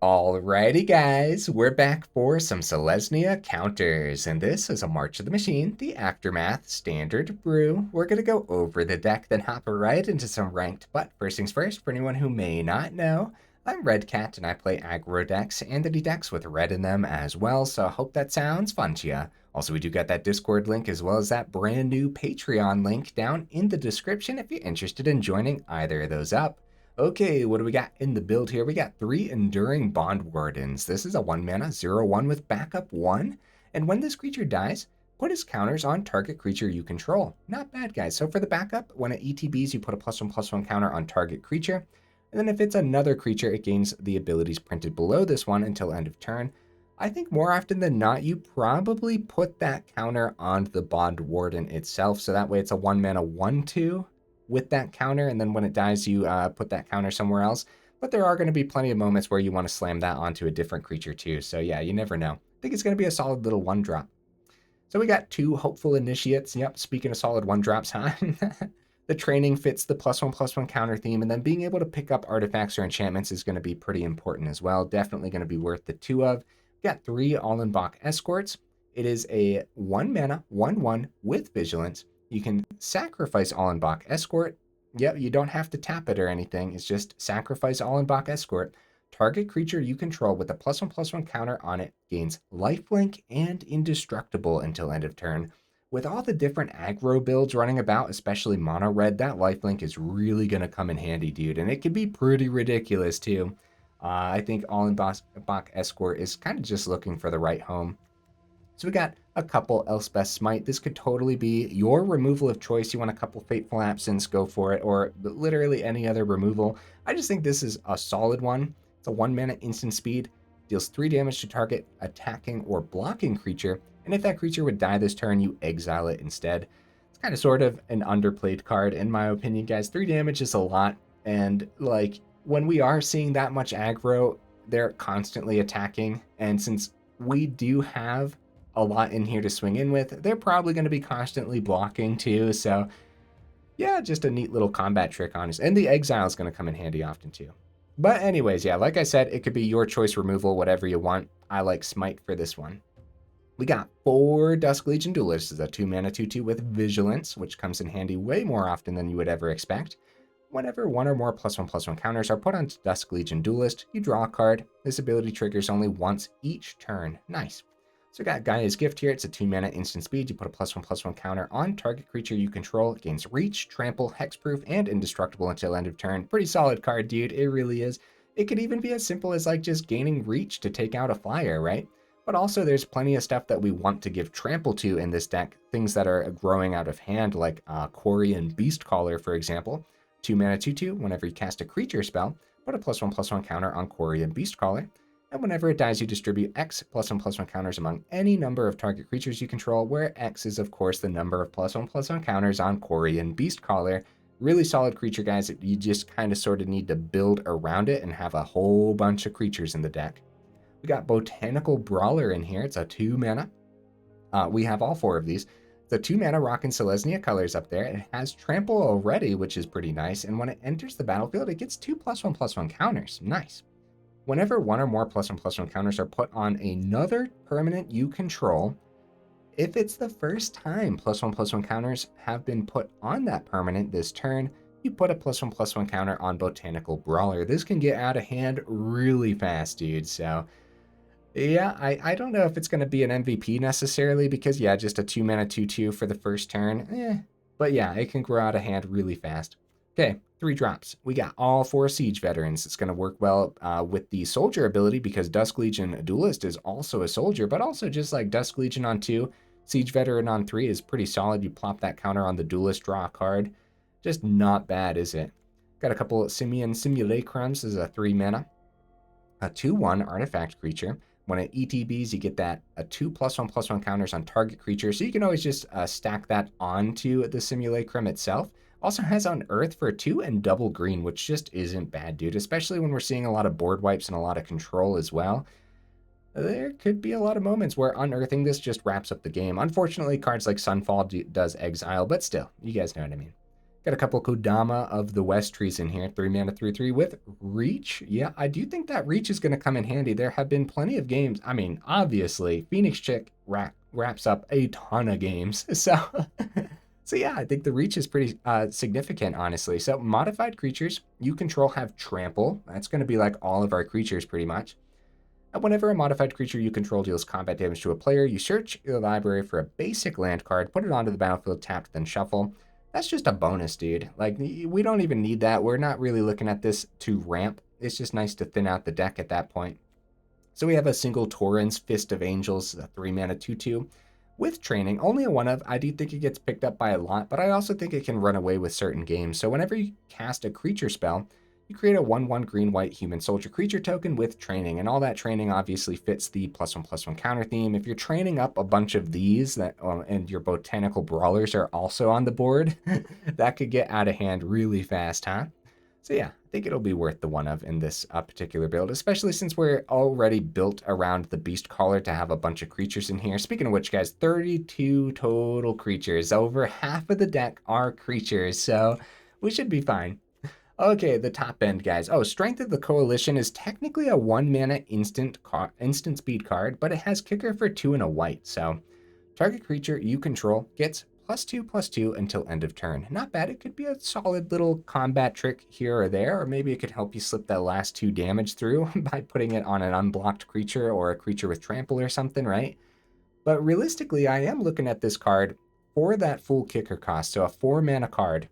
Alrighty guys, we're back for some Selesnya counters, and this is a March of the Machine, the Aftermath, Standard Brew. We're going to go over the deck, then hop right into some ranked, but first things first, for anyone who may not know, I'm Red Cat and I play aggro decks, and the decks with red in them as well, so I hope that sounds fun to ya. Also, we do got that Discord link as well as that brand new Patreon link down in the description if you're interested in joining either of those up. Okay, what do we got in the build here? We got 3 Enduring Bondwardens. This is a 1 mana 0/1 with backup 1. And when this creature dies, put its counters on target creature you control. Not bad, guys. So for the backup, when it ETBs, you put a +1/+1 counter on target creature. And then if it's another creature, it gains the abilities printed below this one until end of turn. I think more often than not, you probably put that counter on the Bondwarden itself. So that way it's a 1 mana 1/2 with that counter, and then when it dies, you put that counter somewhere else. But there are going to be plenty of moments where you want to slam that onto a different creature too. So yeah, you never know. I think it's going to be a solid little 1-drop. So we got 2 Hopeful Initiates. Yep, speaking of solid 1-drops, huh? The training fits the +1/+1 counter theme, and then being able to pick up artifacts or enchantments is going to be pretty important as well. Definitely going to be worth the 2 of. We got 3 Ollenbock Escorts. It is a 1 mana 1/1 with Vigilance. You can sacrifice Ollenbock Escort. Yep, you don't have to tap it or anything. It's just sacrifice Ollenbock Escort. Target creature you control with a +1/+1 counter on it gains lifelink and indestructible until end of turn. With all the different aggro builds running about, especially mono red, that lifelink is really going to come in handy, dude. And it can be pretty ridiculous too. I think Ollenbock Escort is kind of just looking for the right home. So we got a couple Elspeth Smite. This could totally be your removal of choice. You want a couple Fateful Absence, go for it, or literally any other removal. I just think this is a solid one. It's a 1 mana instant speed, deals 3 damage to target attacking or blocking creature, and if that creature would die this turn, you exile it instead. It's kind of sort of an underplayed card in my opinion, guys. 3 damage is a lot, and like when we are seeing that much aggro, they're constantly attacking, and since we do have a lot in here to swing in with, they're probably going to be constantly blocking too. So yeah, just a neat little combat trick, honest. And the exile is going to come in handy often too. But anyways, yeah, like I said, it could be your choice removal, whatever you want. I like Smite for this one. We got 4 Dusk Legion Duelist. This is a 2 mana 2/2 with Vigilance, which comes in handy way more often than you would ever expect. Whenever 1 or more +1/+1 counters are put on Dusk Legion Duelist, you draw a card. This ability triggers only once each turn. Nice. So we got Gaea's Gift here. It's a 2 mana instant speed. You put a +1/+1 counter on target creature you control. It gains Reach, Trample, Hexproof, and Indestructible until end of turn. Pretty solid card, dude. It really is. It could even be as simple as like just gaining Reach to take out a flyer, right? But also there's plenty of stuff that we want to give Trample to in this deck. Things that are growing out of hand, like Quirion Beastcaller, for example. 2 mana 2/2. Whenever you cast a creature spell, put a +1/+1 counter on Quirion Beastcaller. And whenever it dies, you distribute X +1/+1 counters among any number of target creatures you control, where X is, of course, the number of +1/+1 counters on Quirion Beastcaller. Really solid creature, guys. You just kind of sort of need to build around it and have a whole bunch of creatures in the deck. We got Botanical Brawler in here. It's a 2 mana. We have all 4 of these. It's a 2 mana rockin' Selesnya colors up there. It has Trample already, which is pretty nice. And when it enters the battlefield, it gets 2 +1/+1 counters. Nice. Whenever 1 or more +1/+1 counters are put on another permanent you control, if it's the first time +1/+1 counters have been put on that permanent this turn, you put a +1/+1 counter on Botanical Brawler. This can get out of hand really fast, dude. So yeah, I don't know if it's going to be an MVP necessarily because, yeah, just a 2 mana 2/2 for the first turn. But yeah, it can grow out of hand really fast. Okay, 3 drops. We got all 4 Siege Veterans. It's going to work well with the Soldier ability because Dusk Legion Duelist is also a Soldier, but also just like Dusk Legion on 2, Siege Veteran on 3 is pretty solid. You plop that counter on the Duelist, draw a card. Just not bad, is it? Got a couple of Simian Simulacrums. This is a 3 mana. A 2/1 artifact creature. When it ETBs, you get that 2 +1/+1 counters on target creature. So you can always just stack that onto the Simulacrum itself. Also has Unearth for 2 and double green, which just isn't bad, dude. Especially when we're seeing a lot of board wipes and a lot of control as well. There could be a lot of moments where unearthing this just wraps up the game. Unfortunately, cards like Sunfall does exile, but still, you guys know what I mean. Got a couple Kodama of the West trees in here. 3 mana, 3/3 with Reach. Yeah, I do think that Reach is going to come in handy. There have been plenty of games. I mean, obviously, Phoenix Chick wraps up a ton of games. So yeah, I think the Reach is pretty significant, honestly. So modified creatures you control have Trample. That's going to be like all of our creatures pretty much. And whenever a modified creature you control deals combat damage to a player, you search your library for a basic land card, put it onto the battlefield tapped, then shuffle. That's just a bonus, dude. Like, we don't even need that. We're not really looking at this to ramp. It's just nice to thin out the deck at that point. So we have a single Torens, Fist of Angels, a 3 mana 2/2. With training, only a 1 of. I do think it gets picked up by a lot, but I also think it can run away with certain games. So whenever you cast a creature spell, you create a 1/1 green-white human soldier creature token with training, and all that training obviously fits the +1/+1 counter theme. If you're training up a bunch of these and your Botanical Brawlers are also on the board, that could get out of hand really fast, huh? So yeah, I think it'll be worth the 1 of in this particular build, especially since we're already built around the Beastcaller to have a bunch of creatures in here. Speaking of which, guys, 32 total creatures. Over half of the deck are creatures, so we should be fine. Okay, the top end, guys. Oh, Strength of the Coalition is technically a 1 mana instant speed card, but it has kicker for 2 and a white. So target creature you control gets +2/+2 until end of turn. Not bad. It could be a solid little combat trick here or there, or maybe it could help you slip that last 2 damage through by putting it on an unblocked creature or a creature with trample or something, right? But realistically, I am looking at this card for that full kicker cost. So a 4 mana card.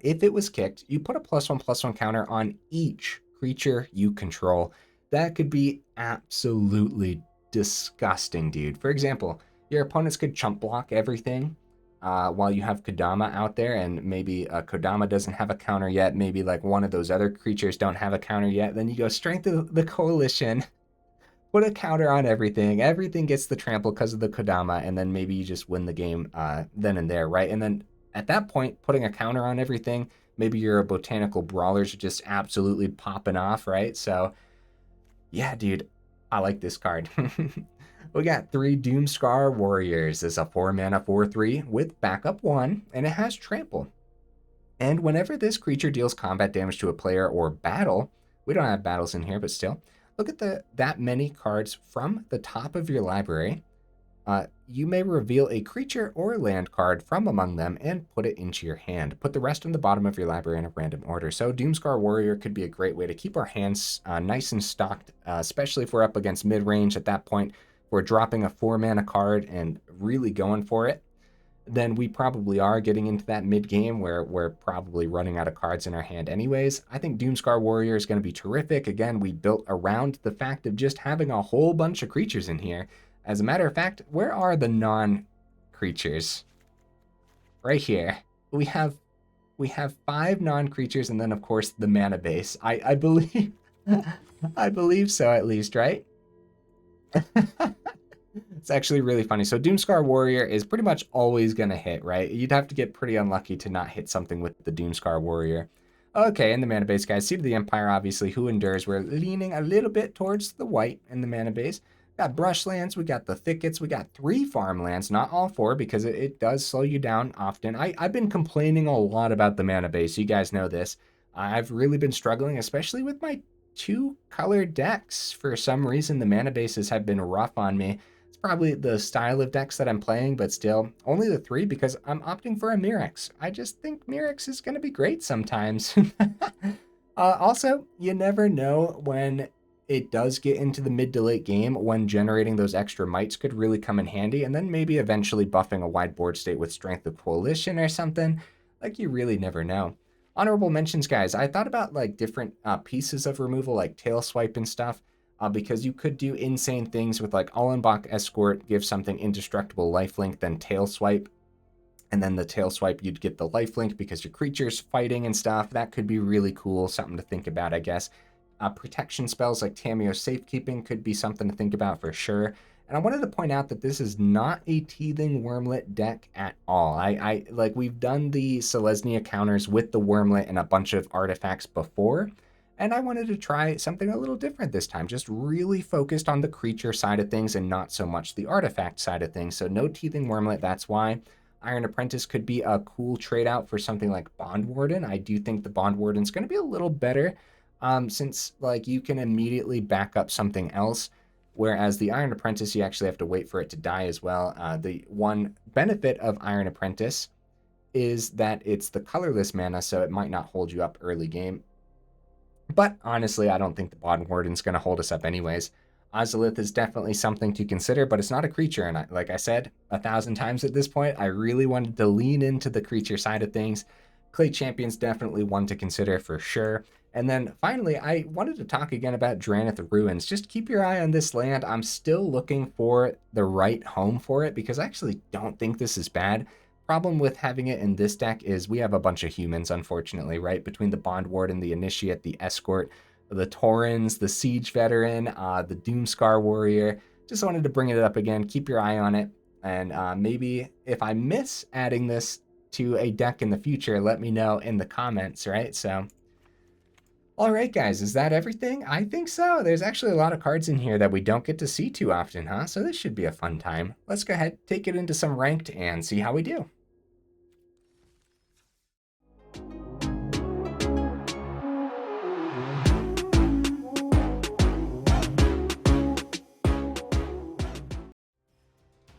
If it was kicked, you put a +1/+1 counter on each creature you control. That could be absolutely disgusting, dude. For example, your opponents could chump block everything while you have Kodama out there, and maybe Kodama doesn't have a counter yet. Maybe like one of those other creatures don't have a counter yet. Then you go Strength of the Coalition, put a counter on everything. Everything gets the trample because of the Kodama, and then maybe you just win the game then and there, right? And then at that point, putting a counter on everything, maybe your Botanical Brawlers are just absolutely popping off, right? So, yeah, dude, I like this card. We got 3 Doomskar Warriors. It's a 4 mana 4/3 with backup 1, and it has trample. And whenever this creature deals combat damage to a player or battle, we don't have battles in here, but still, look at that many cards from the top of your library. You may reveal a creature or land card from among them and put it into your hand. Put the rest on the bottom of your library in a random order. So Doomskar Warrior could be a great way to keep our hands nice and stocked, especially if we're up against mid-range. At that point, we're dropping a 4 mana card and really going for it. Then we probably are getting into that mid-game where we're probably running out of cards in our hand anyways. I think Doomskar Warrior is going to be terrific. Again, we built around the fact of just having a whole bunch of creatures in here. As a matter of fact, where are the non-creatures? Right here. We have 5 non-creatures, and then of course the mana base. I believe I believe so, at least, right? It's actually really funny. So Doomskar Warrior is pretty much always gonna hit, right? You'd have to get pretty unlucky to not hit something with the Doomskar Warrior. Okay, in the mana base, guys, Seed of the Empire, obviously, who endures? We're leaning a little bit towards the white in the mana base. Got Brushlands, we got the Thickets, we got 3 Farmlands, not all 4, because it does slow you down often. I've been complaining a lot about the mana base, you guys know this. I've really been struggling, especially with my 2-color decks. For some reason, the mana bases have been rough on me. It's probably the style of decks that I'm playing, but still, only the 3 because I'm opting for a Mirrex. I just think Mirrex is going to be great sometimes. Also, you never know when it does get into the mid to late game when generating those extra mites could really come in handy, and then maybe eventually buffing a wide board state with Strength of Coalition or something. Like, you really never know. Honorable mentions, guys. I thought about like different pieces of removal, like tail swipe and stuff, because you could do insane things with like Ollenbock Escort, give something indestructible lifelink, then tail swipe, and then the tail swipe you'd get the lifelink because your creature's fighting and stuff. That could be really cool, something to think about, I guess. Protection spells like Tamiyo's Safekeeping could be something to think about for sure. And I wanted to point out that this is not a Teething Wormlet deck at all. I like, we've done the Selesnya counters with the Wormlet and a bunch of artifacts before, and I wanted to try something a little different this time, just really focused on the creature side of things and not so much the artifact side of things. So no Teething Wormlet, that's why. Iron Apprentice could be a cool trade out for something like Bondwarden. I do think the Bondwarden's going to be a little better since like you can immediately back up something else. Whereas the Iron Apprentice, you actually have to wait for it to die as well. The one benefit of Iron Apprentice is that it's the colorless mana, so it might not hold you up early game. But honestly, I don't think the Bondwarden's going to hold us up anyways. Ozolith is definitely something to consider, but it's not a creature. And like I said 1,000 times at this point, I really wanted to lean into the creature side of things. Clay Champion's definitely one to consider for sure. And then finally, I wanted to talk again about Drannith Ruins. Just keep your eye on this land. I'm still looking for the right home for it because I actually don't think this is bad. Problem with having it in this deck is we have a bunch of humans, unfortunately, right? Between the Bondwarden, the Initiate, the Escort, the Torens, the Siege Veteran, the Doomskar Warrior. Just wanted to bring it up again. Keep your eye on it. And maybe if I miss adding this to a deck in the future, let me know in the comments, right? So, all right, guys, is that everything? I think so. There's actually a lot of cards in here that we don't get to see too often, huh? So this should be a fun time. Let's go ahead, take it into some ranked and see how we do.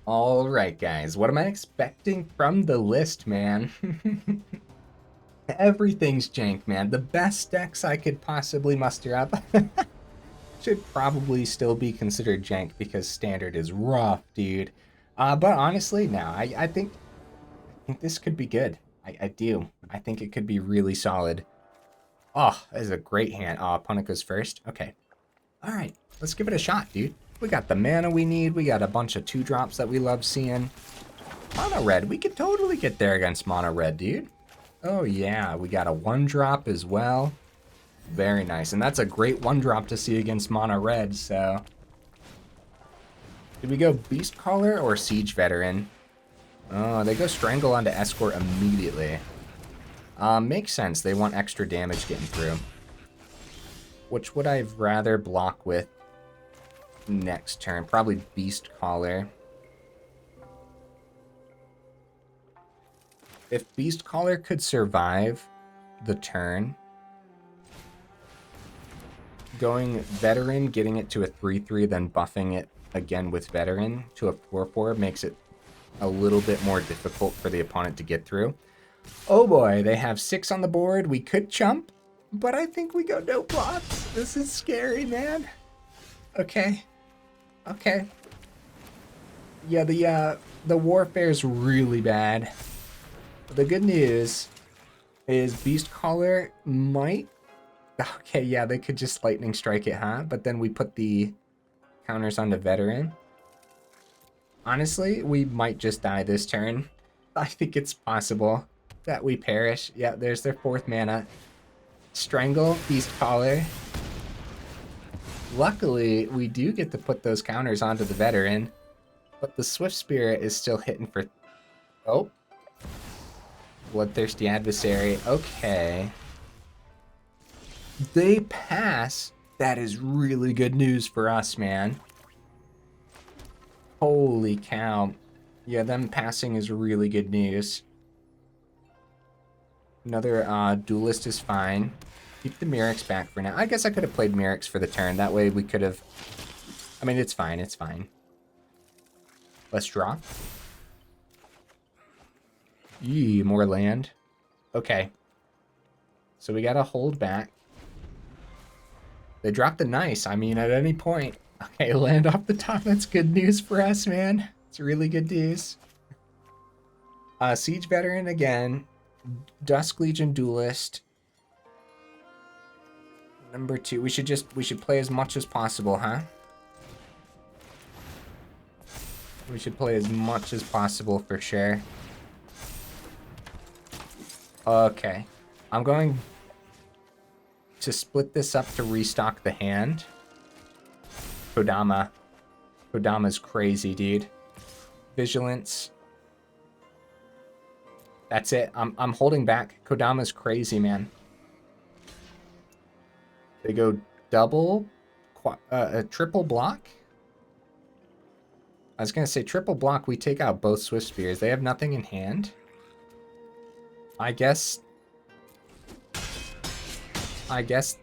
All right, guys, what am I expecting from the list, man? Everything's jank, man. The best decks I could possibly muster up should probably still be considered jank because standard is rough, dude. But honestly, no, I think this could be good. I do. I think it could be really solid. Oh, that is a great hand. Oh, opponent goes first. Okay. All right, let's give it a shot, dude. We got the mana we need. We got a bunch of 2-drops that we love seeing. Mono red. We could totally get there against mono red, dude. Oh, yeah. We got a 1-drop as well. Very nice. And that's a great 1-drop to see against mono red, so. Did we go Beastcaller or Siege Veteran? Oh, they go Strangle onto Escort immediately. Makes sense. They want extra damage getting through. Which would I rather block with next turn? Probably Beastcaller. If Beastcaller could survive the turn, going Veteran, getting it to a 3/3, then buffing it again with Veteran to a 4/4 makes it a little bit more difficult for the opponent to get through. Oh boy, they have 6 on the board. We could chump, but I think we go no blocks. This is scary, man. Okay. Okay. Yeah, the warfare's really bad. The good news is Beastcaller might... Okay, yeah, they could just Lightning Strike it, huh? But then we put the counters onto Veteran. Honestly, we might just die this turn. I think it's possible that we perish. Yeah, there's their 4th mana. Strangle, Beastcaller. Luckily, we do get to put those counters onto the Veteran. But the Swift Spirit is still hitting for... Oh. Bloodthirsty Adversary. Okay. They pass. That is really good news for us, man. Holy cow. Yeah, them passing is really good news. Another Duelist is fine. Keep the Mirrex back for now. I guess I could have played Mirrex for the turn. That way we could have... I mean, it's fine. It's fine. Let's draw. Yee, more land. Okay. So we gotta hold back. They dropped the nice. I mean, at any point. Okay, land off the top. That's good news for us, man. It's really good news. Siege Veteran again. Dusk Legion Duelist. Number 2. We should play as much as possible, huh? We should play as much as possible for sure. Okay. I'm going to split this up to restock the hand. Kodama. Kodama's crazy, dude. Vigilance. That's it. I'm holding back. Kodama's crazy, man. They go double, triple block. I was going to say triple block, we take out both Swift Spears. They have nothing in hand. I guess,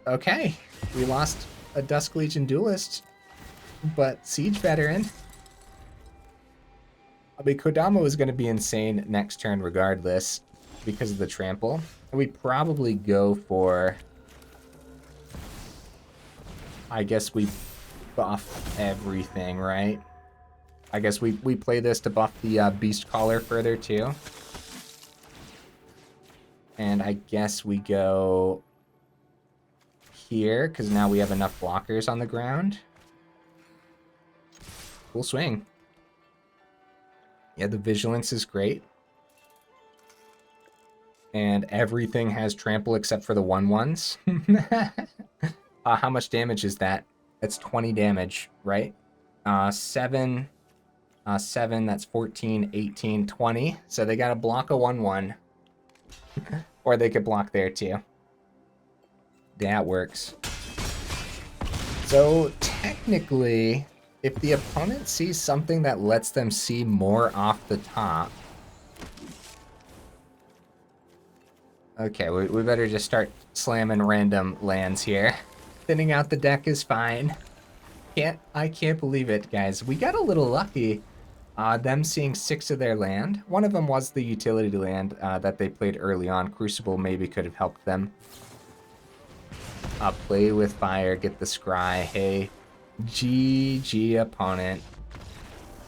okay. We lost a Dusk Legion Duelist, but Siege Veteran. I mean, Kodama was going to be insane next turn regardless because of the trample. We'd probably go for... I guess we buff everything, right? I guess we play this to buff the Beastcaller further too. And I guess we go here, because now we have enough blockers on the ground. Cool swing. Yeah, the Vigilance is great. And everything has trample except for the 1/1s. How much damage is that? That's 20 damage, right? 7, that's 14, 18, 20. So they got to block a 1/1. Or they could block there too. That works. So technically, if the opponent sees something that lets them see more off the top... Okay, we better just start slamming random lands here. Thinning out the deck is fine. I can't believe it, guys. We got a little lucky. Them seeing 6 of their land. One of them was the utility land that they played early on. Crucible maybe could have helped them. Play with fire, get the scry. Hey, GG opponent.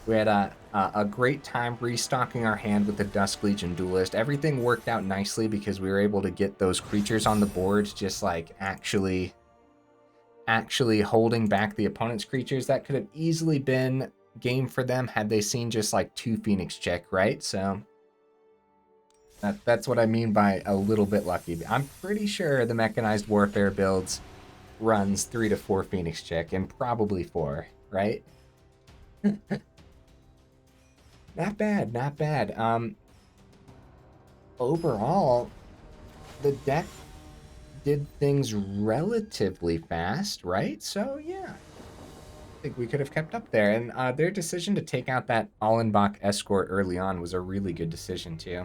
We had a great time restocking our hand with the Dusk Legion Duelist. Everything worked out nicely because we were able to get those creatures on the board, just like actually holding back the opponent's creatures. That could have easily been game for them had they seen just like 2 Phoenix check, right? So that's what I mean by a little bit lucky. I'm pretty sure the Mechanized Warfare builds runs 3 to 4 Phoenix check, and probably 4, right? Not bad, not bad. Overall, the deck did things relatively fast, right? So yeah, I think we could have kept up there. And their decision to take out that Ollenbock Escort early on was a really good decision too.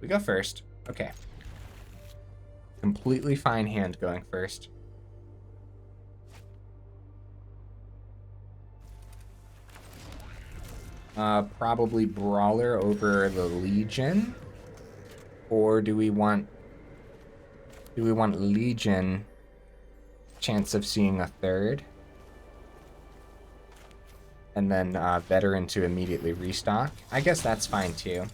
We go first. Okay. Completely fine hand going first. Probably Brawler over the Legion. Or do we want Legion chance of seeing a 3rd? And then Veteran to immediately restock? I guess that's fine too.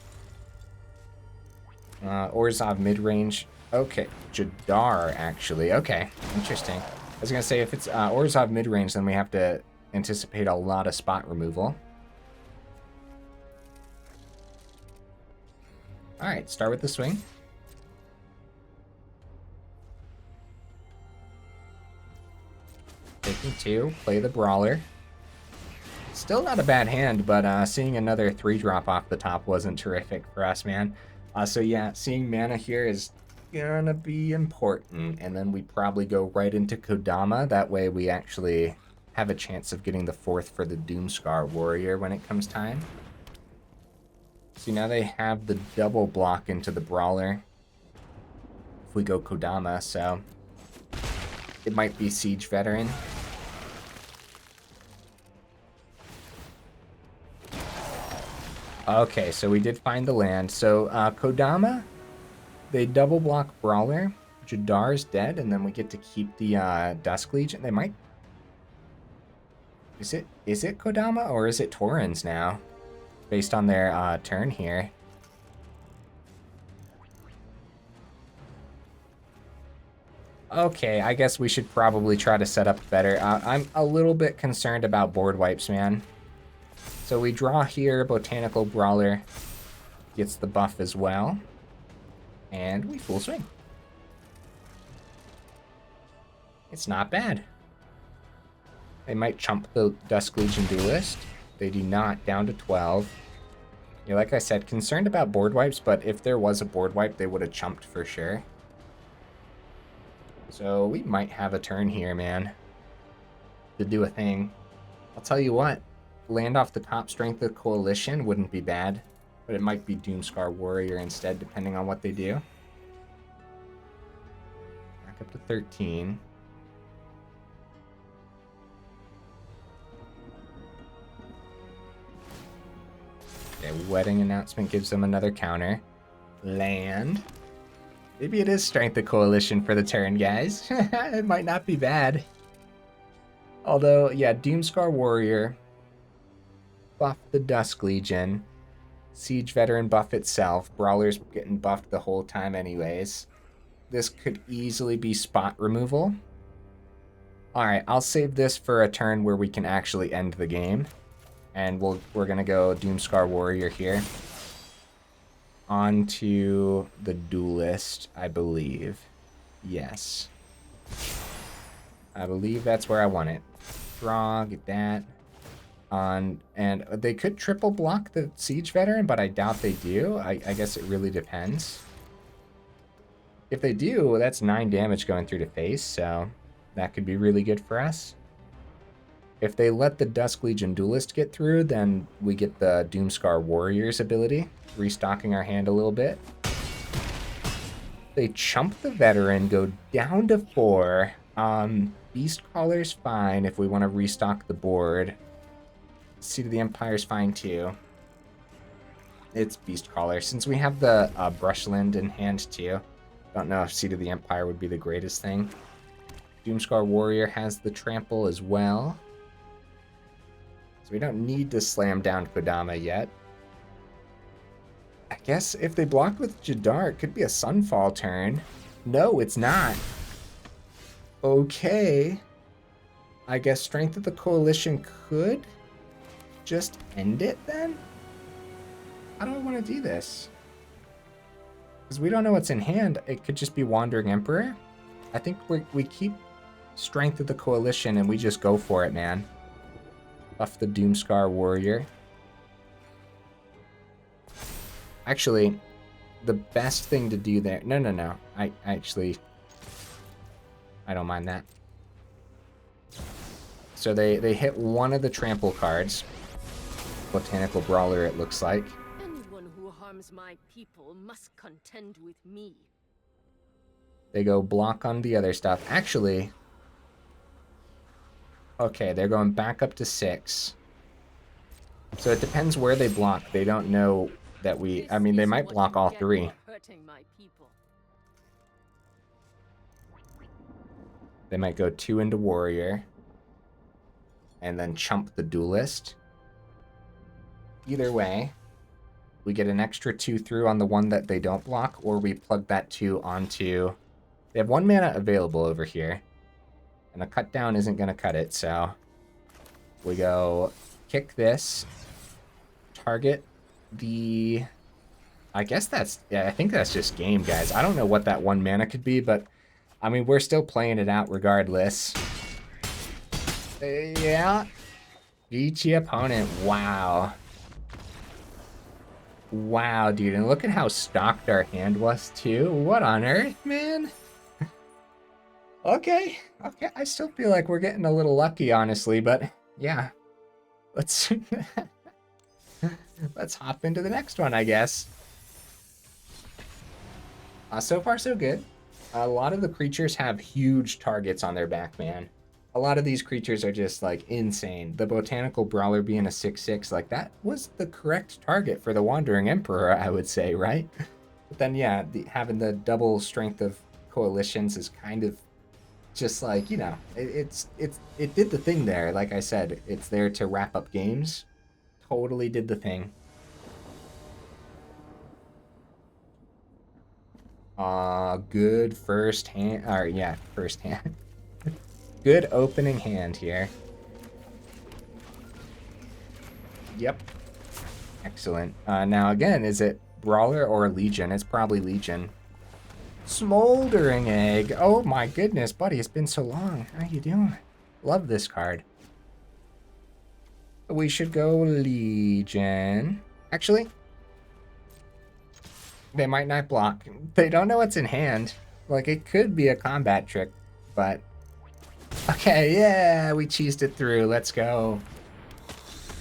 Orzhov mid-range. Okay, Jadar actually. Okay, interesting. I was going to say if it's Orzhov mid-range, then we have to anticipate a lot of spot removal. Alright, start with the swing. Taking 2, play the Brawler. Still not a bad hand, but seeing another 3-drop off the top wasn't terrific for us, man. So yeah, seeing mana here is gonna be important. And then we probably go right into Kodama. That way we actually have a chance of getting the 4th for the Doomskar Warrior when it comes time. See, now they have the double block into the Brawler if we go Kodama, so it might be Siege Veteran. Okay, so we did find the land. So Kodama, they double block Brawler. Jadar's dead, and then we get to keep the Dusk Legion. They might... Is it Kodama or is it Torens now? Based on their turn here. Okay, I guess we should probably try to set up better. I'm a little bit concerned about board wipes, man. So we draw here, Botanical Brawler gets the buff as well. And we full swing. It's not bad. They might chump the Dusk Legion Duelist. They do not, down to 12. Yeah, like I said, concerned about board wipes, but if there was a board wipe, they would have chumped for sure. So we might have a turn here, man, to do a thing. I'll tell you what, land off the top strength of Coalition wouldn't be bad, but it might be Doomskar Warrior instead, depending on what they do. Back up to 13. Okay, Wedding Announcement gives them another counter. Land. Maybe it is Strength of Coalition for the turn, guys. It might not be bad. Although, yeah, Doomskar Warrior. Buff the Dusk Legion. Siege Veteran buff itself. Brawler's getting buffed the whole time anyways. This could easily be spot removal. Alright, I'll save this for a turn where we can actually end the game. And we're going to go Doomskar Warrior here. On to the Duelist, I believe. Yes. I believe that's where I want it. Draw, get that. And they could triple block the Siege Veteran, but I doubt they do. I guess it really depends. If they do, that's 9 damage going through to face, so that could be really good for us. If they let the Dusk Legion Duelist get through, then we get the Doomskar Warrior's ability, restocking our hand a little bit. They chump the Veteran, go down to 4. Beastcaller's fine if we want to restock the board. Seat of the Empire's fine too. It's Beastcaller. Since we have the Brushland in hand too, don't know if Seat of the Empire would be the greatest thing. Doomskar Warrior has the trample as well. So we don't need to slam down Kodama yet. I guess if they block with Jadar, it could be a Sunfall turn. No, it's not. Okay. I guess Strength of the Coalition could just end it then? How do I want to do this? Because we don't know what's in hand. It could just be Wandering Emperor. I think we keep Strength of the Coalition and we just go for it, man. Buff the Doomskar Warrior. Actually, the best thing to do there... No. I don't mind that. So they hit one of the trample cards. Botanical Brawler, it looks like. Anyone who harms my people must contend with me. They go block on the other stuff. Actually... Okay, they're going back up to 6. So it depends where they block. They don't know that we... I mean, they might block all 3. They might go 2 into Warrior. And then chump the Duelist. Either way, we get an extra 2 through on the one that they don't block, or we plug that 2 onto... They have 1 mana available over here. And a cut down isn't going to cut it, so... We go kick this. Target the... I guess that's... Yeah, I think that's just game, guys. I don't know what that 1 mana could be, but... I mean, we're still playing it out regardless. Yeah. Beat your opponent. Wow. Wow, dude. And look at how stocked our hand was, too. What on earth, man? Okay. I still feel like we're getting a little lucky, honestly, but yeah. Let's let's hop into the next one, I guess. So far, so good. A lot of the creatures have huge targets on their back, man. A lot of these creatures are just, like, insane. The Botanical Brawler being a 6/6, like, that was the correct target for the Wandering Emperor, I would say, right? But then, yeah, having the double strength of coalitions is kind of just like, you know, it did the thing there. Like I said, it's there to wrap up games. Totally did the thing. Good first hand. Or yeah, first hand. Good opening hand here. Yep. Excellent. Now again, is it Brawler or Legion? It's probably Legion. Smoldering Egg. Oh my goodness, buddy, it's been so long. How you doing? Love this card. We should go Legion. Actually, they might not block. They don't know what's in hand. Like, it could be a combat trick, but... Okay, yeah, we cheesed it through. Let's go.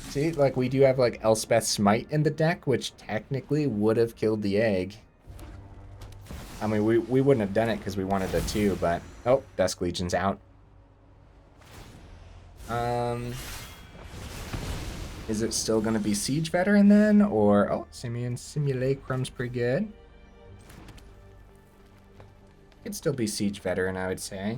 See, like, we do have, like, Elspeth Smite in the deck, which technically would have killed the egg. I mean, we wouldn't have done it because we wanted the 2, but... Oh, Dusk Legion's out. Is it still going to be Siege Veteran then? Or... Oh, Simian Simulacrum's pretty good. Could still be Siege Veteran, I would say.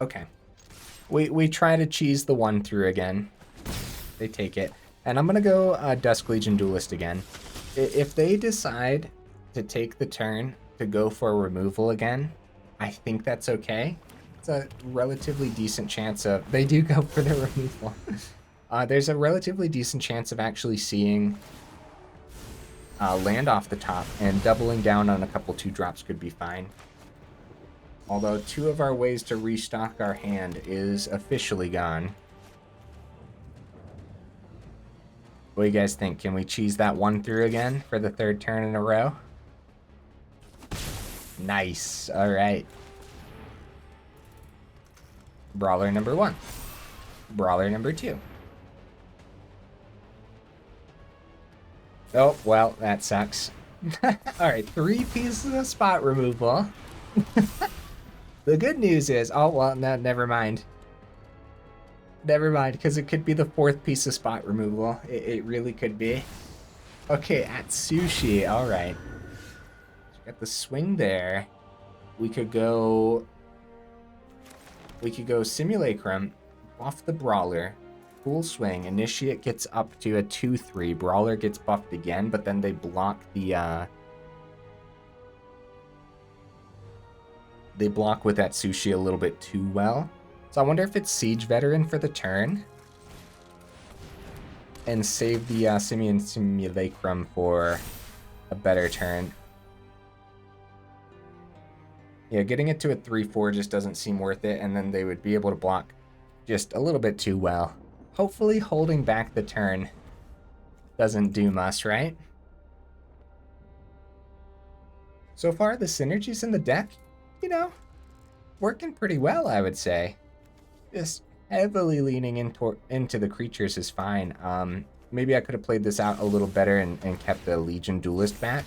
Okay. We try to cheese the 1 through again. They take it. And I'm going to go Dusk Legion Duelist again. If they decide to take the turn to go for removal again, I think that's okay. It's a relatively decent chance of... They do go for the removal. There's a relatively decent chance of actually seeing land off the top, and doubling down on a couple 2-drops could be fine. Although 2 of our ways to restock our hand is officially gone. What do you guys think? Can we cheese that 1 through again for the 3rd turn in a row? Nice. All right. Brawler number 1. Brawler number 2. Oh, well, that sucks. All right, 3 pieces of spot removal. The good news is, oh, well, no, never mind. Never mind, because it could be the 4th piece of spot removal. It really could be. Okay, at Sushi, all right. Got the swing there. We could go Simulacrum, buff the Brawler, full swing. Initiate gets up to a 2/3. Brawler gets buffed again, but then they block the they block with that Sushi a little bit too well. So I wonder if it's Siege Veteran for the turn and save the Simian Simulacrum for a better turn. Yeah, getting it to a 3/4 just doesn't seem worth it, and then they would be able to block just a little bit too well. Hopefully holding back the turn doesn't doom us, right? So far, the synergies in the deck, you know, working pretty well, I would say. Just heavily leaning into the creatures is fine. Maybe I could have played this out a little better and kept the Legion Duelist back.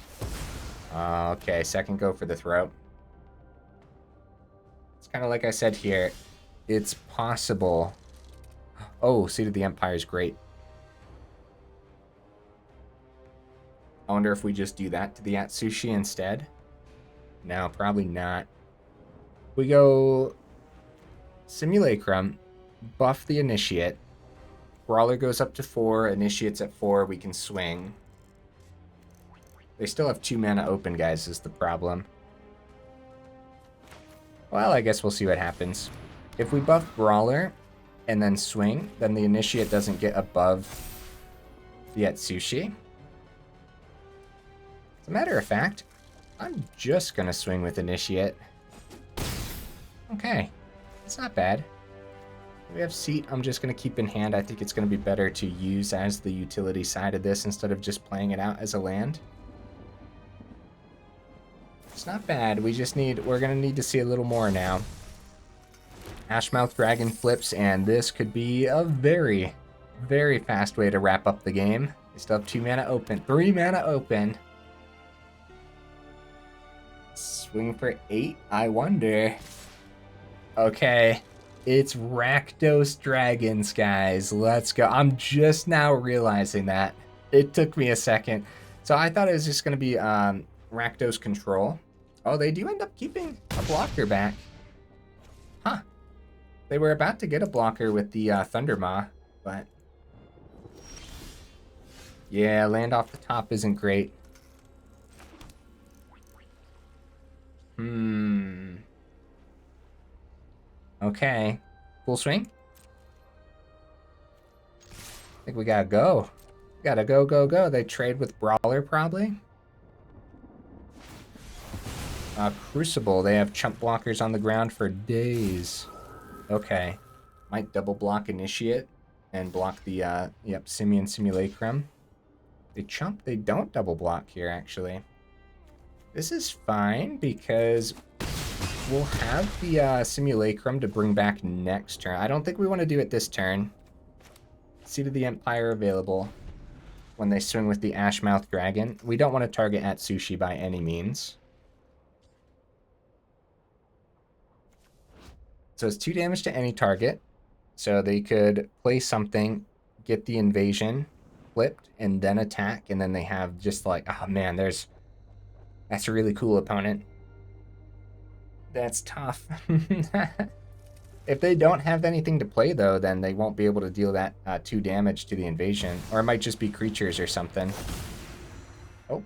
Okay, second go for the throat. It's kind of like I said here. It's possible. Oh, Seed of the Empire is great. I wonder if we just do that to the Atsushi instead. No, probably not. We go Simulacrum, buff the Initiate. Brawler goes up to 4, Initiate's at 4, we can swing. They still have 2 mana open, guys, is the problem. Well, I guess we'll see what happens. If we buff Brawler and then swing, then the Initiate doesn't get above the Atsushi. As a matter of fact, I'm just going to swing with Initiate. Okay, it's not bad. We have Seat, I'm just going to keep in hand. I think it's going to be better to use as the utility side of this instead of just playing it out as a land. It's not bad. We're going to need to see a little more now. Ashmouth Dragon flips, and this could be a very, very fast way to wrap up the game. We still have 2 mana open, 3 mana open. Swing for 8, I wonder. Okay, it's Rakdos Dragons, guys. Let's go. I'm just now realizing that. It took me a second. So I thought it was just going to be Rakdos Control. Oh, they do end up keeping a blocker back. Huh. They were about to get a blocker with the Thundermaw, but... yeah, land off the top isn't great. Okay. Full swing? I think we gotta go. Gotta go, go, go. They trade with Brawler, probably. Crucible. They have chump blockers on the ground for days. Okay. Might double block Initiate and block the, yep, Simian Simulacrum. They chump. They don't double block here, actually. This is fine because we'll have the Simulacrum to bring back next turn. I don't think we want to do it this turn. Seed of the Empire available when they swing with the Ashmouth Dragon. We don't want to target Atsushi by any means. So it's 2 damage to any target. So they could play something, get the invasion flipped, and then attack. And then they have just like, oh man, that's a really cool opponent. That's tough. If they don't have anything to play, though, then they won't be able to deal that 2 damage to the invasion. Or it might just be creatures or something. Oh.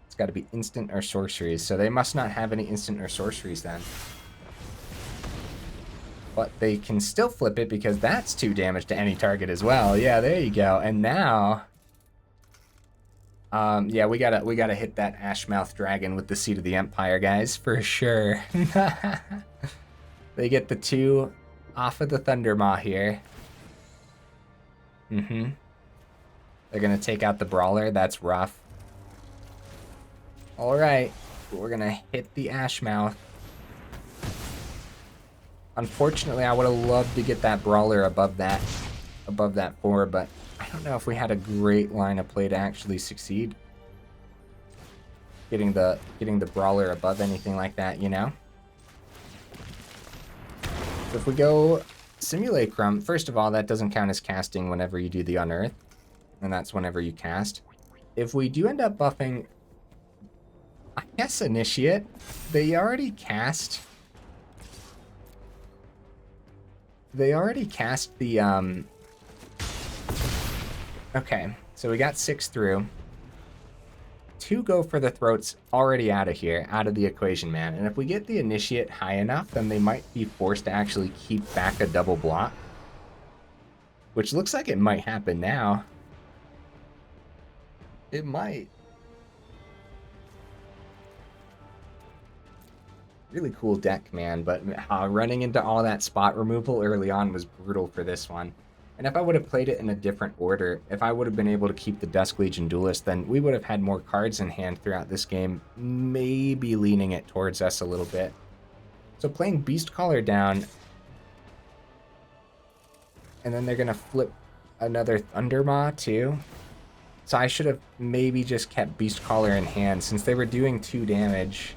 It's got to be instant or sorceries. So they must not have any instant or sorceries then. But they can still flip it because that's 2 damage to any target as well. Yeah, there you go. And now... yeah, we gotta hit that Ashmouth Dragon with the Seed of the Empire, guys, for sure. They get the 2 off of the Thundermaw here. They're gonna take out the Brawler. That's rough. All right, we're gonna hit the Ashmouth. Unfortunately, I would have loved to get that Brawler above that 4, but I don't know if we had a great line of play to actually succeed. Getting the Brawler above anything like that, you know? So if we go Simulacrum, first of all, that doesn't count as casting whenever you do the Unearth, and that's whenever you cast. If we do end up buffing, I guess Initiate, they already cast the, okay, so we got 6 through. 2 go for the throats already out of here, out of the equation, man. And if we get the Initiate high enough, then they might be forced to actually keep back a double block. Which looks like it might happen now. It might. Really cool deck, man, but running into all that spot removal early on was brutal for this one. And if I would have played it in a different order, if I would have been able to keep the Dusk Legion Duelist, then we would have had more cards in hand throughout this game, maybe leaning it towards us a little bit. So playing Beastcaller down, and then they're going to flip another Thundermaw too. So I should have maybe just kept Beastcaller in hand, since they were doing 2 damage.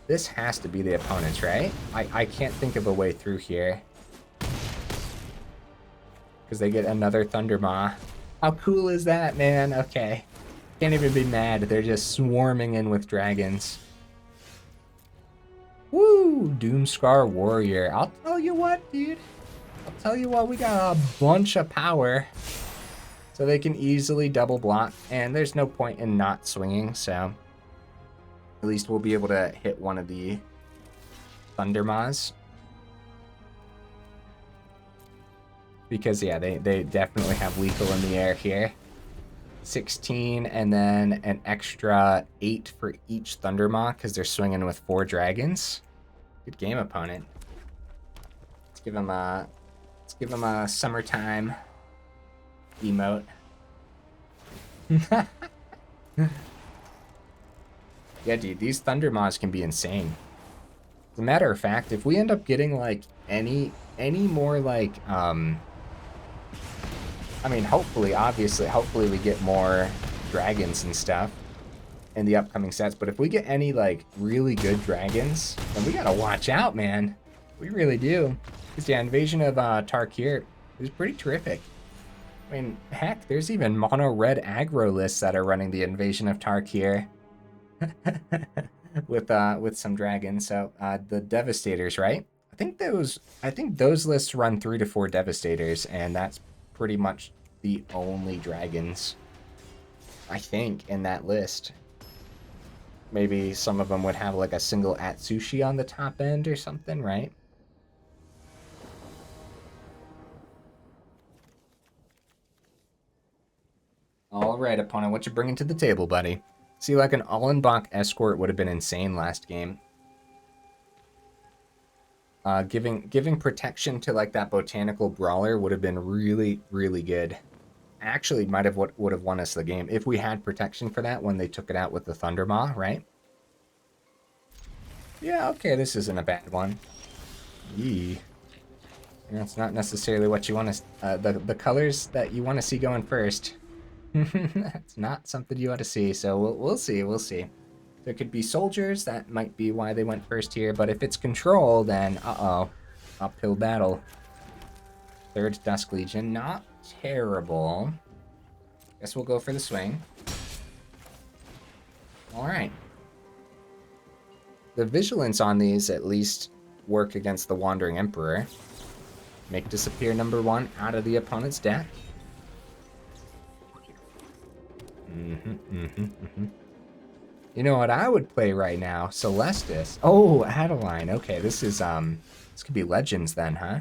This has to be the opponent's, right? I can't think of a way through here. Because they get another Thundermaw. How cool is that, man? Okay. Can't even be mad. They're just swarming in with dragons. Woo! Doomskar Warrior. I'll tell you what, dude. I'll tell you what, we got a bunch of power. So they can easily double block. And there's no point in not swinging, so... At least we'll be able to hit one of the Thundermaws. Because, yeah, they definitely have lethal in the air here. 16, and then an extra 8 for each Thundermaw, because they're swinging with 4 dragons. Good game, opponent. Let's give him a summertime emote. Yeah, dude, these Thundermaws can be insane. As a matter of fact, if we end up getting, like, any more, like, I mean, hopefully we get more dragons and stuff in the upcoming sets, but if we get any, like, really good dragons, then we gotta watch out, man. We really do. Because, yeah, Invasion of Tarkir is pretty terrific. I mean, heck, there's even mono-red aggro lists that are running the Invasion of Tarkir. with some dragons. So the Devastators, right? I think those lists run 3 to 4 Devastators, and that's pretty much the only dragons I think in that list. Maybe some of them would have like a single Atsushi on the top end or something, right? All right, opponent, what you bringing to the table, buddy? See, like an Ollenbock Escort would have been insane last game. Giving protection to like that Botanical Brawler would have been really, really good. actually might have would have won us the game if we had protection for that when they took it out with the Thundermaw, right? Yeah, okay, this isn't a bad one. Yee. That's not necessarily what you want to... the colors that you want to see going first. That's not something you want to see, so we'll see, we'll see. There could be soldiers, that might be why they went first here, but if it's control, then uh-oh. Uphill battle. Third Dusk Legion, not terrible. Guess we'll go for the swing. Alright. The vigilance on these at least work against the Wandering Emperor. Make disappear number 1 out of the opponent's deck. You know what I would play right now? Celestis. Oh, Adeline. Okay, this is, this could be Legends then, huh?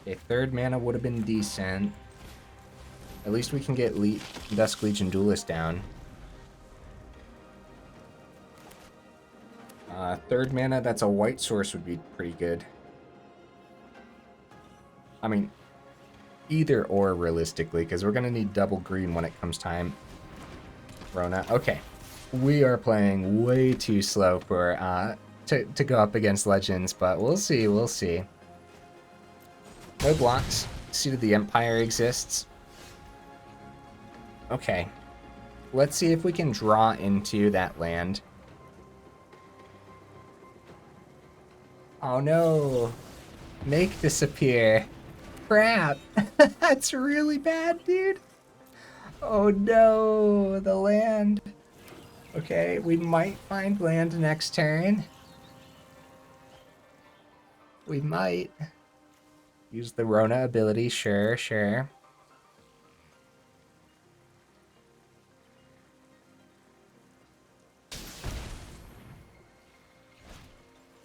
Okay, third mana would have been decent. At least we can get Dusk Legion Duelist down. Third mana, that's a white source would be pretty good. I mean, either or realistically, because we're going to need double green when it comes time. Rona. Okay. We are playing way too slow for to go up against Legends, but we'll see, we'll see. No blocks. Seat of the Empire exists. Okay. Let's see if we can draw into that land. Oh no. Make disappear. Crap. That's really bad, dude. Oh no, the land. Okay, we might find land next turn. We might. Use the Rona ability, sure, sure.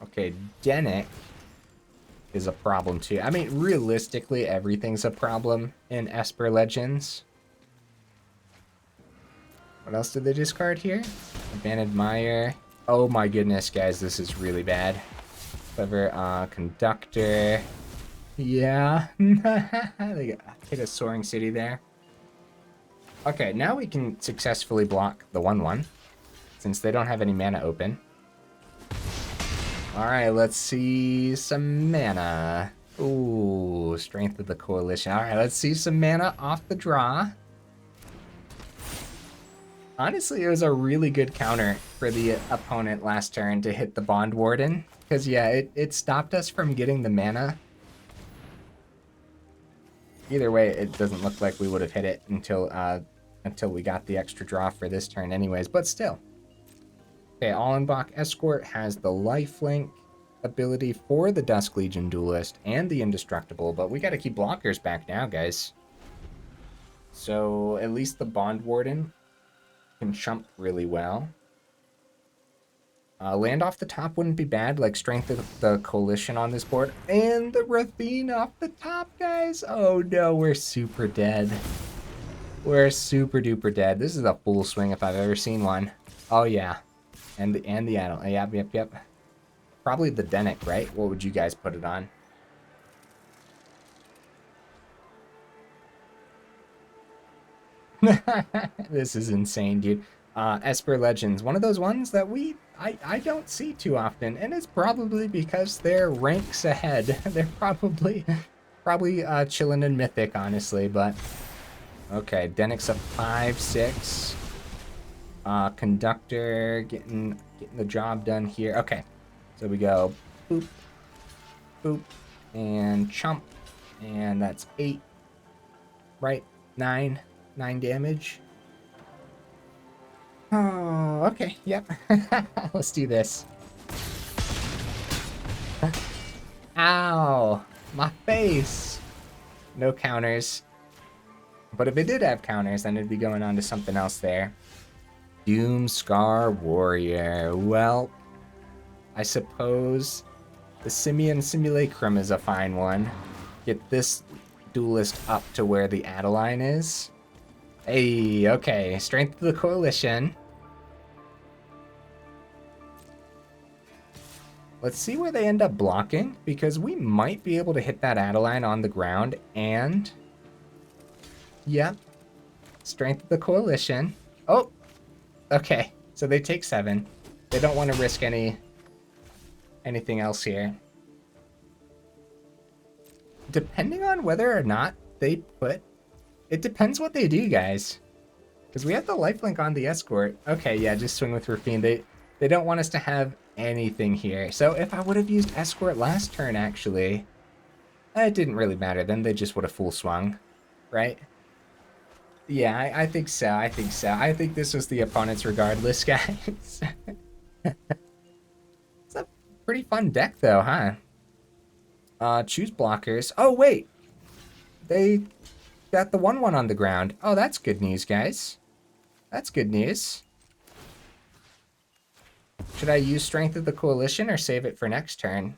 Okay, Denick is a problem too. I mean, realistically, everything's a problem in Esper Legends. What else did they discard here? Abandoned Mire. Oh my goodness, guys, this is really bad. Clever Conductor. Yeah. They hit a Soaring City there. Okay, now we can successfully block the 1/1 since they don't have any mana open. Alright, let's see some mana. Ooh, Strength of the Coalition. Alright, let's see some mana off the draw. Honestly, it was a really good counter for the opponent last turn to hit the Bondwarden. Because, yeah, it stopped us from getting the mana. Either way, it doesn't look like we would have hit it until we got the extra draw for this turn anyways, but still. Okay, Ollenbock Escort has the lifelink ability for the Dusk Legion Duelist and the Indestructible, but we got to keep blockers back now, guys. So at least the Bondwarden can chump really well. Land off the top wouldn't be bad, like Strength of the Coalition on this board. And the Ravine off the top, guys. Oh no, we're super dead. We're super duper dead. This is a full swing if I've ever seen one. Oh yeah. And the Adel. Yep. Probably the Denick, right? What would you guys put it on? This is insane, dude. Esper Legends, one of those ones that I don't see too often, and it's probably because they're ranks ahead. They're probably chilling in Mythic, honestly, but okay, Denick's a 5/6. Conductor getting the job done here. Okay, so we go boop, boop, and chump, and that's 8, right? 9 damage. Oh, okay, yep. Let's do this. Ow, my face. No counters. But if it did have counters, then it'd be going on to something else there. Doomskar Warrior. Well, I suppose the Simian Simulacrum is a fine one. Get this Duelist up to where the Adeline is. Hey, okay. Strength of the Coalition. Let's see where they end up blocking, because we might be able to hit that Adeline on the ground and Yep. Strength of the Coalition. Oh, okay. So they take 7. They don't want to risk anything else here. Depending on whether or not they put... It depends what they do, guys. Because we have the lifelink on the Escort. Okay, yeah, just swing with Rafine. They don't want us to have anything here. So if I would have used Escort last turn, actually, it didn't really matter. Then they just would have full swung, right? Yeah, I think so. I think so. I think this was the opponent's regardless, guys. It's a pretty fun deck, though, huh? Choose blockers. Oh, wait. They got the 1/1 on the ground. Oh, that's good news, guys. That's good news. Should I use Strength of the Coalition or save it for next turn?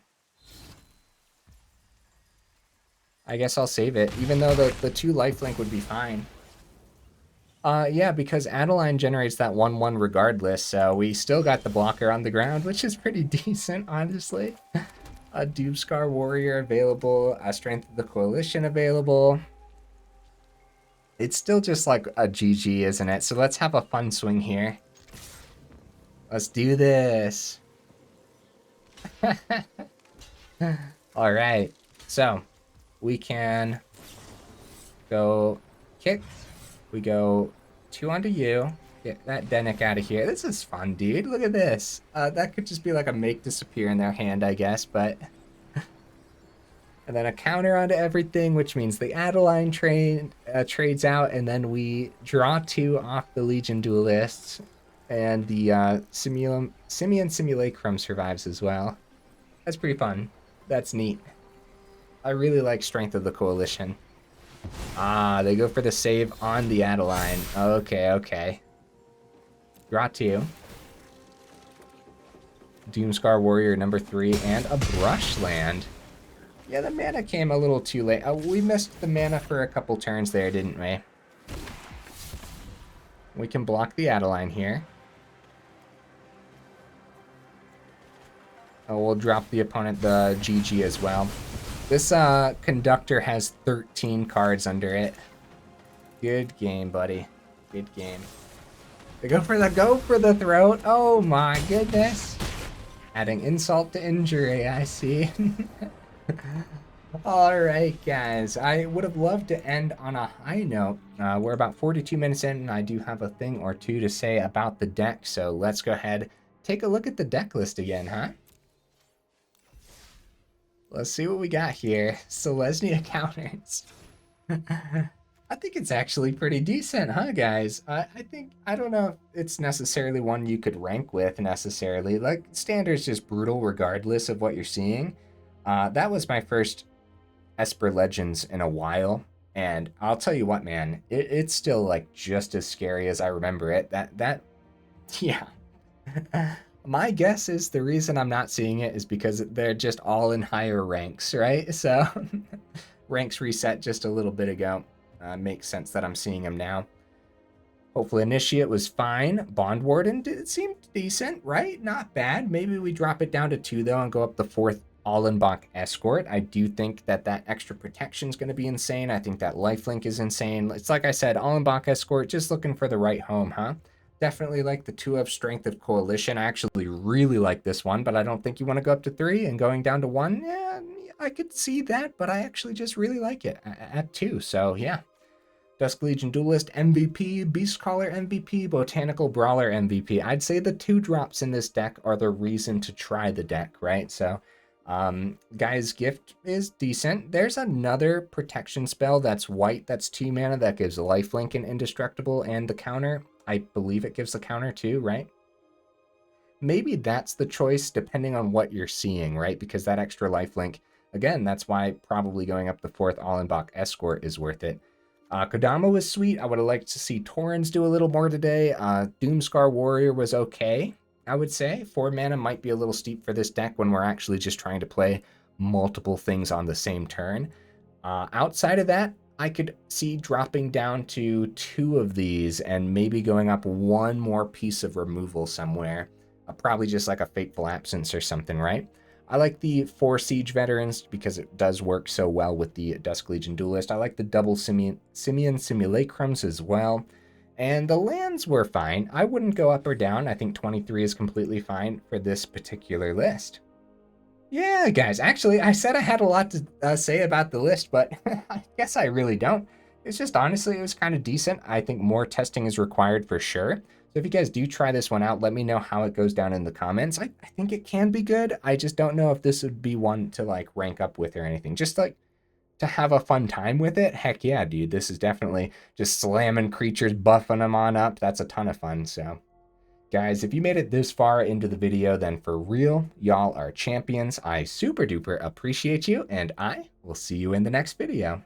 I guess I'll save it, even though the 2 lifelink would be fine. Yeah, because Adeline generates that 1/1 regardless, so we still got the blocker on the ground, which is pretty decent, honestly. A Doomskar Warrior available, a Strength of the Coalition available. It's still just like a GG, isn't it? So let's have a fun swing here. Let's do this. All right. So we can go kick. We go 2 onto you. Get that Denick out of here. This is fun, dude. Look at this. That could just be like a make disappear in their hand, I guess, but... And then a counter onto everything, which means the Adeline trades out, and then we draw 2 off the Legion Duelists, and the Simian Simulacrum survives as well. That's pretty fun. That's neat. I really like Strength of the Coalition. Ah, they go for the save on the Adeline. Okay, okay. Draw 2. Doomskar Warrior number 3, and a Brushland. Yeah, the mana came a little too late. We missed the mana for a couple turns there, didn't we? We can block the Adeline here. Oh, we'll drop the opponent the GG as well. This Conductor has 13 cards under it. Good game, buddy. Good game. They go for the throat. Oh my goodness. Adding insult to injury, I see. Alright, guys. I would have loved to end on a high note. We're about 42 minutes in, and I do have a thing or two to say about the deck, so let's go ahead, take a look at the deck list again, huh? Let's see what we got here. Selesnya counters. I think it's actually pretty decent, huh, guys? I don't know if it's necessarily one you could rank with, necessarily. Like, Standard's just brutal regardless of what you're seeing. That was my first Esper Legends in a while, and I'll tell you what, man, it's still like just as scary as I remember it. Yeah. My guess is the reason I'm not seeing it is because they're just all in higher ranks, right? So ranks reset just a little bit ago. Makes sense that I'm seeing them now. Hopefully Initiate was fine. Bondwarden seemed decent, right? Not bad. Maybe we drop it down to 2 though and go up the 4th Ollenbock Escort. I do think that extra protection is going to be insane. I think that lifelink is insane. It's like I said, Ollenbock Escort, just looking for the right home, huh? Definitely like the 2 of Strength of Coalition. I actually really like this one, but I don't think you want to go up to 3 and going down to 1. Yeah, I could see that, but I actually just really like it at 2. So yeah. Dusk Legion Duelist MVP, Beastcaller MVP, Botanical Brawler MVP. I'd say the 2 drops in this deck are the reason to try the deck, right? So Gaia's Gift is decent. There's another protection spell that's white, that's 2 mana, that gives a lifelink and indestructible and the counter. I believe it gives the counter too, right? Maybe that's the choice depending on what you're seeing, right? Because that extra lifelink, again, that's why probably going up the 4th Ollenbock Escort is worth it. Kodama was sweet. I would have liked to see Torens do a little more today. Doomskar Warrior was okay, I would say. 4 mana might be a little steep for this deck when we're actually just trying to play multiple things on the same turn. Outside of that, I could see dropping down to 2 of these and maybe going up 1 more piece of removal somewhere. Probably just like a Fateful Absence or something, right? I like the 4 Siege Veterans because it does work so well with the Dusk Legion Duelist. I like the double Simian Simulacrums as well. And the lands were fine. I wouldn't go up or down. I think 23 is completely fine for this particular list. Yeah, guys, actually, I said I had a lot to say about the list, but I guess I really don't. It's just honestly, it was kind of decent. I think more testing is required for sure. So if you guys do try this one out, let me know how it goes down in the comments. I think it can be good. I just don't know if this would be one to like rank up with or anything. Just like to have a fun time with it. Heck yeah, dude. This is definitely just slamming creatures, buffing them on up. That's a ton of fun. So guys, if you made it this far into the video, then for real, y'all are champions. I super duper appreciate you, and I will see you in the next video.